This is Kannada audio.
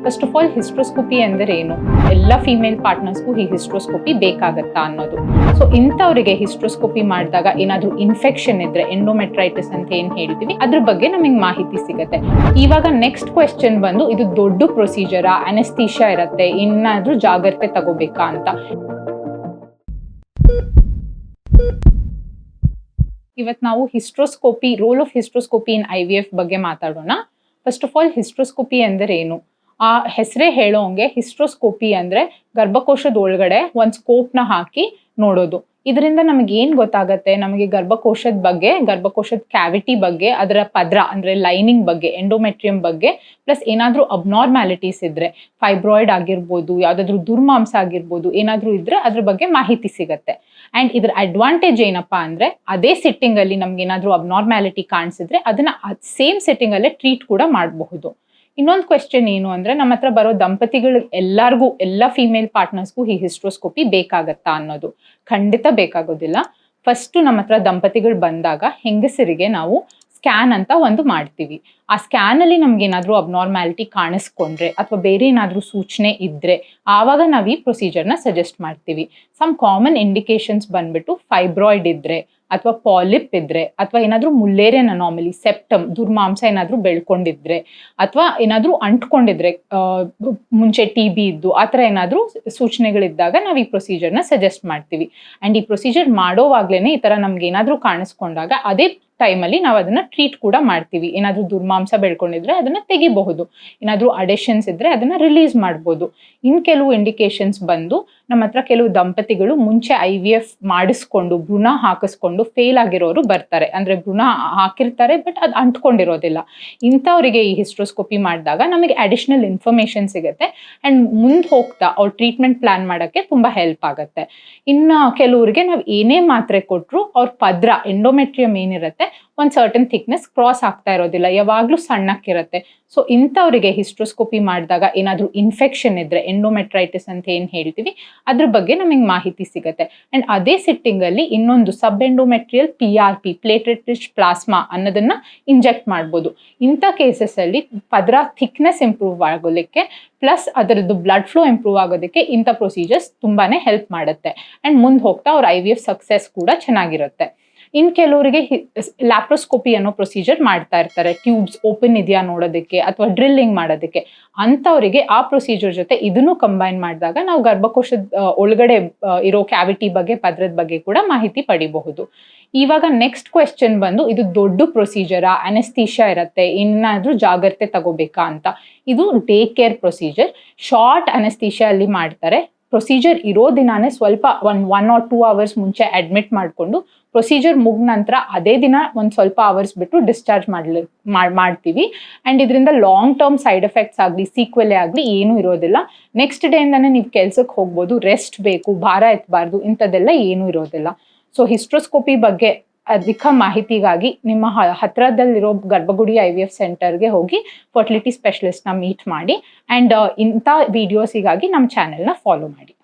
ಫಸ್ಟ್ ಆಫ್ ಆಲ್ ಹಿಸ್ಟ್ರೋಸ್ಕೋಪಿ ಅಂದರೆ ಏನು, ಎಲ್ಲ ಫೀಮೇಲ್ ಪಾರ್ಟ್ನರ್ಸ್ಗೂ ಈ ಹಿಸ್ಟ್ರೋಸ್ಕೋಪಿ ಬೇಕಾಗತ್ತಾ ಅನ್ನೋದು. ಸೊ ಇಂಥವರಿಗೆ ಹಿಸ್ಟ್ರೋಸ್ಕೋಪಿ ಮಾಡಿದಾಗ ಏನಾದರೂ ಇನ್ಫೆಕ್ಷನ್ ಇದ್ರೆ, ಎಂಡೋಮೆಟ್ರೈಟಿಸ್ ಅಂತ ಏನು ಹೇಳ್ತೀವಿ, ಅದ್ರ ಬಗ್ಗೆ ನಮಗೆ ಮಾಹಿತಿ ಸಿಗುತ್ತೆ. ಇವಾಗ ನೆಕ್ಸ್ಟ್ ಕ್ವೆಶ್ಚನ್ ಬಂದು, ಇದು ದೊಡ್ಡ ಪ್ರೊಸೀಜರಾ, ಅನೆಸ್ಥೀಶಿಯಾ ಇರುತ್ತೆ, ಇನ್ನಾದ್ರೂ ಜಾಗ್ರತೆ ತಗೋಬೇಕಾ ಅಂತ. ಇವತ್ತು ನಾವು hysteroscopy, role of hysteroscopy in IVF ಬಗ್ಗೆ ಮಾತಾಡೋಣ. ಫಸ್ಟ್ ಆಫ್ ಆಲ್ ಹಿಸ್ಟ್ರೋಸ್ಕೋಪಿ ಅಂದರೆ ಏನು? ಆ ಹೆಸರೇ ಹೇಳೋಂಗೆ ಹಿಸ್ಟ್ರೋಸ್ಕೋಪಿ ಅಂದರೆ ಗರ್ಭಕೋಶದ ಒಳಗಡೆ ಒಂದು ಸ್ಕೋಪ್ನ ಹಾಕಿ ನೋಡೋದು. ಇದರಿಂದ ನಮಗೆ ಏನು ಗೊತ್ತಾಗತ್ತೆ, ನಮಗೆ ಗರ್ಭಕೋಶದ ಬಗ್ಗೆ, ಗರ್ಭಕೋಶದ ಕ್ಯಾವಿಟಿ ಬಗ್ಗೆ, ಅದರ ಪದ್ರ ಅಂದರೆ ಲೈನಿಂಗ್ ಬಗ್ಗೆ, ಎಂಡೋಮೆಟ್ರಿಯಂ ಬಗ್ಗೆ, ಪ್ಲಸ್ ಏನಾದರೂ ಅಬ್ನಾರ್ಮ್ಯಾಲಿಟೀಸ್ ಇದ್ದರೆ, ಫೈಬ್ರಾಯ್ಡ್ ಆಗಿರ್ಬೋದು, ಯಾವುದಾದ್ರೂ ದುರ್ಮಾಂಸ ಆಗಿರ್ಬೋದು, ಏನಾದರೂ ಇದ್ದರೆ ಅದ್ರ ಬಗ್ಗೆ ಮಾಹಿತಿ ಸಿಗುತ್ತೆ. ಆ್ಯಂಡ್ ಇದರ ಅಡ್ವಾಂಟೇಜ್ ಏನಪ್ಪ ಅಂದರೆ, ಅದೇ ಸಿಟ್ಟಿಂಗಲ್ಲಿ ನಮ್ಗೆ ಏನಾದರೂ ಅಬ್ನಾರ್ಮ್ಯಾಲಿಟಿ ಕಾಣಿಸಿದ್ರೆ ಅದನ್ನು ಸೇಮ್ ಸಿಟ್ಟಿಂಗಲ್ಲೇ ಟ್ರೀಟ್ ಕೂಡ ಮಾಡಬಹುದು. ಇನ್ನೊಂದು ಕ್ವೆಶ್ಚನ್ ಏನು ಅಂದರೆ, ನಮ್ಮ ಹತ್ರ ಬರೋ ದಂಪತಿಗಳು ಎಲ್ಲರಿಗೂ, ಎಲ್ಲ ಫೀಮೇಲ್ ಪಾರ್ಟ್ನರ್ಸ್ಗೂ ಈ ಹಿಸ್ಟ್ರೋಸ್ಕೋಪಿ ಬೇಕಾಗತ್ತಾ ಅನ್ನೋದು. ಖಂಡಿತ ಬೇಕಾಗೋದಿಲ್ಲ. ಫಸ್ಟು ನಮ್ಮ ಹತ್ರ ದಂಪತಿಗಳು ಬಂದಾಗ ಹೆಂಗಸರಿಗೆ ನಾವು ಸ್ಕ್ಯಾನ್ ಅಂತ ಒಂದು ಮಾಡ್ತೀವಿ. ಆ ಸ್ಕ್ಯಾನಲ್ಲಿ ನಮ್ಗೇನಾದರೂ ಅಬ್ನಾರ್ಮ್ಯಾಲಿಟಿ ಕಾಣಿಸ್ಕೊಂಡ್ರೆ ಅಥವಾ ಬೇರೆ ಏನಾದರೂ ಸೂಚನೆ ಇದ್ದರೆ ಆವಾಗ ನಾವು ಈ ಪ್ರೊಸೀಜರ್ನ ಸಜೆಸ್ಟ್ ಮಾಡ್ತೀವಿ. ಸಮ್ ಕಾಮನ್ ಇಂಡಿಕೇಶನ್ಸ್ ಬಂದ್ಬಿಟ್ಟು ಫೈಬ್ರಾಯ್ಡ್ ಇದ್ದರೆ, ಅಥವಾ ಪಾಲಿಪ್ ಇದ್ದರೆ, ಅಥವಾ ಏನಾದರೂ ಮುಲ್ಲೇರಿಯನ್ ಅನಾಮಲಿ, ಸೆಪ್ಟಮ್, ದುರ್ಮಾಂಸ ಏನಾದರೂ ಬೆಳ್ಕೊಂಡಿದ್ರೆ, ಅಥವಾ ಏನಾದರೂ ಅಂಟ್ಕೊಂಡಿದ್ರೆ, ಮುಂಚೆ TB ಇದ್ದು ಆ ಥರ ಏನಾದರೂ ಸೂಚನೆಗಳಿದ್ದಾಗ ನಾವು ಈ ಪ್ರೊಸೀಜರ್ನ ಸಜೆಸ್ಟ್ ಮಾಡ್ತೀವಿ. ಆ್ಯಂಡ್ ಈ ಪ್ರೊಸೀಜರ್ ಮಾಡೋವಾಗ್ಲೇ ಈ ಥರ ನಮ್ಗೆ ಏನಾದರೂ ಕಾಣಿಸ್ಕೊಂಡಾಗ ಅದೇ ಟೈಮಲ್ಲಿ ನಾವು ಅದನ್ನು ಟ್ರೀಟ್ ಕೂಡ ಮಾಡ್ತೀವಿ. ಏನಾದರೂ ದುರ್ಮಾಂಸ ಬೆಳ್ಕೊಂಡಿದ್ರೆ ಅದನ್ನು ತೆಗಿಬಹುದು, ಏನಾದರೂ ಅಡೆಷನ್ಸ್ ಇದ್ದರೆ ಅದನ್ನು ರಿಲೀಸ್ ಮಾಡ್ಬೋದು. ಇನ್ನು ಕೆಲವು ಇಂಡಿಕೇಶನ್ಸ್ ಬಂದು, ನಮ್ಮ ಹತ್ರ ಕೆಲವು ದಂಪತಿಗಳು ಮುಂಚೆ IVF ಮಾಡಿಸ್ಕೊಂಡು ಭ್ರೂಣ ಹಾಕಿಸ್ಕೊಂಡು ಫೇಲ್ ಆಗಿರೋರು ಬರ್ತಾರೆ. ಅಂದರೆ ಭ್ರೂಣ ಹಾಕಿರ್ತಾರೆ ಬಟ್ ಅದು ಅಂಟ್ಕೊಂಡಿರೋದಿಲ್ಲ. ಇಂಥವರಿಗೆ ಈ ಹಿಸ್ಟ್ರೋಸ್ಕೋಪಿ ಮಾಡಿದಾಗ ನಮಗೆ ಅಡಿಷ್ನಲ್ ಇನ್ಫಾರ್ಮೇಷನ್ ಸಿಗುತ್ತೆ ಆ್ಯಂಡ್ ಮುಂದೆ ಹೋಗ್ತಾ ಅವ್ರು ಟ್ರೀಟ್ಮೆಂಟ್ ಪ್ಲ್ಯಾನ್ ಮಾಡೋಕ್ಕೆ ತುಂಬ ಹೆಲ್ಪ್ ಆಗುತ್ತೆ. ಇನ್ನು ಕೆಲವರಿಗೆ ನಾವು ಏನೇ ಮಾತ್ರೆ ಕೊಟ್ಟರು ಅವ್ರ ಪದ್ರ, ಎಂಡೋಮೆಟ್ರಿಯಂ ಏನಿರುತ್ತೆ, ಒಂದು ಸರ್ಟನ್ ಥಿಕ್ನೆಸ್ ಕ್ರಾಸ್ ಆಗ್ತಾ ಇರೋದಿಲ್ಲ, ಯಾವಾಗಲೂ ಸಣ್ಣಕ್ಕಿರುತ್ತೆ. ಸೊ ಇಂಥವರಿಗೆ ಹಿಸ್ಟ್ರೋಸ್ಕೋಪಿ ಮಾಡಿದಾಗ ಏನಾದರೂ ಇನ್ಫೆಕ್ಷನ್ ಇದ್ದರೆ, ಎಂಡೋಮೆಟ್ರೈಟಿಸ್ ಅಂತ ಏನು ಹೇಳ್ತೀವಿ, ಅದ್ರ ಬಗ್ಗೆ ನಮಗೆ ಮಾಹಿತಿ ಸಿಗುತ್ತೆ. ಆ್ಯಂಡ್ ಅದೇ ಸಿಟ್ಟಿಂಗಲ್ಲಿ ಇನ್ನೊಂದು sub endometrial PRP, platelet rich plasma ಅನ್ನೋದನ್ನು ಇಂಜೆಕ್ಟ್ ಮಾಡ್ಬೋದು. ಇಂಥ ಕೇಸಸ್ಸಲ್ಲಿ ಪದ್ರ ಥಿಕ್ನೆಸ್ ಇಂಪ್ರೂವ್ ಆಗೋದಕ್ಕೆ ಪ್ಲಸ್ ಅದರದ್ದು ಬ್ಲಡ್ ಫ್ಲೋ ಇಂಪ್ರೂವ್ ಆಗೋದಕ್ಕೆ ಇಂಥ ಪ್ರೊಸೀಜರ್ಸ್ ತುಂಬಾ ಹೆಲ್ಪ್ ಮಾಡುತ್ತೆ. ಆ್ಯಂಡ್ ಮುಂದೆ ಹೋಗ್ತಾ ಅವ್ರ IVF ಸಕ್ಸಸ್ ಕೂಡ ಚೆನ್ನಾಗಿರುತ್ತೆ. ಇನ್ನು ಕೆಲವರಿಗೆ ಲ್ಯಾಪ್ರೋಸ್ಕೋಪಿ ಅನ್ನೋ ಪ್ರೊಸೀಜರ್ ಮಾಡ್ತಾ ಇರ್ತಾರೆ, ಟ್ಯೂಬ್ಸ್ ಓಪನ್ ಇದೆಯಾ ನೋಡೋದಕ್ಕೆ ಅಥವಾ ಡ್ರಿಲ್ಲಿಂಗ್ ಮಾಡೋದಕ್ಕೆ. ಅಂಥವರಿಗೆ ಆ ಪ್ರೊಸೀಜರ್ ಜೊತೆ ಇದನ್ನು ಕಂಬೈನ್ ಮಾಡಿದಾಗ ನಾವು ಗರ್ಭಕೋಶದ ಒಳಗಡೆ ಇರೋ ಕ್ಯಾವಿಟಿ ಬಗ್ಗೆ, ಪದ್ರದ ಬಗ್ಗೆ ಕೂಡ ಮಾಹಿತಿ ಪಡಿಬಹುದು. ಇವಾಗ ನೆಕ್ಸ್ಟ್ ಕ್ವೆಶ್ಚನ್ ಬಂದು, ಇದು ದೊಡ್ಡ ಪ್ರೊಸೀಜರಾ, ಅನೆಸ್ಥೀಶಿಯಾ ಇರುತ್ತೆ, ಇನ್ನಾದರೂ ಜಾಗ್ರತೆ ತಗೋಬೇಕಾ ಅಂತ. ಇದು ಡೇ ಕೇರ್ ಪ್ರೊಸೀಜರ್. ಶಾರ್ಟ್ ಅನೆಸ್ಥೀಶಿಯಾ ಅಲ್ಲಿ ಮಾಡ್ತಾರೆ. ಪ್ರೊಸೀಜರ್ ಇರೋ ದಿನಾನೇ ಸ್ವಲ್ಪ 1 or 2 hours ಮುಂಚೆ ಅಡ್ಮಿಟ್ ಮಾಡಿಕೊಂಡು ಪ್ರೊಸೀಜರ್ ಮುಗಿದ ನಂತರ ಅದೇ ದಿನ ಒಂದು ಸ್ವಲ್ಪ ಅವರ್ಸ್ ಬಿಟ್ಟು ಡಿಸ್ಚಾರ್ಜ್ ಮಾಡ್ತೀವಿ. ಆ್ಯಂಡ್ ಇದರಿಂದ ಲಾಂಗ್ ಟರ್ಮ್ ಸೈಡ್ ಎಫೆಕ್ಟ್ಸ್ ಆಗಲಿ, ಸೀಕ್ವೆಲೆ ಆಗಲಿ ಏನೂ ಇರೋದಿಲ್ಲ. ನೆಕ್ಸ್ಟ್ ಡೇಯಿಂದನೇ ನೀವು ಕೆಲ್ಸಕ್ಕೆ ಹೋಗ್ಬೋದು, ರೆಸ್ಟ್ ಬೇಕು, ಭಾರ ಎತ್ತಬಾರ್ದು, ಇಂಥದ್ದೆಲ್ಲ ಏನೂ ಇರೋದಿಲ್ಲ. ಸೊ ಹಿಸ್ಟ್ರೋಸ್ಕೋಪಿ ಬಗ್ಗೆ ಅಧಿಕ ಮಾಹಿತಿಗಾಗಿ ನಿಮ್ಮ ಹತ್ರದಲ್ಲಿರೋ ಗರ್ಭಗುಡಿ IVF ಸೆಂಟರ್ಗೆ ಹೋಗಿ ಫರ್ಟಿಲಿಟಿ ಸ್ಪೆಷಲಿಸ್ಟ್ನ ಮೀಟ್ ಮಾಡಿ. ಆ್ಯಂಡ್ ಇಂಥ ವಿಡಿಯೋಸಿಗಾಗಿ ನಮ್ಮ ಚಾನೆಲ್ನ ಫಾಲೋ ಮಾಡಿ.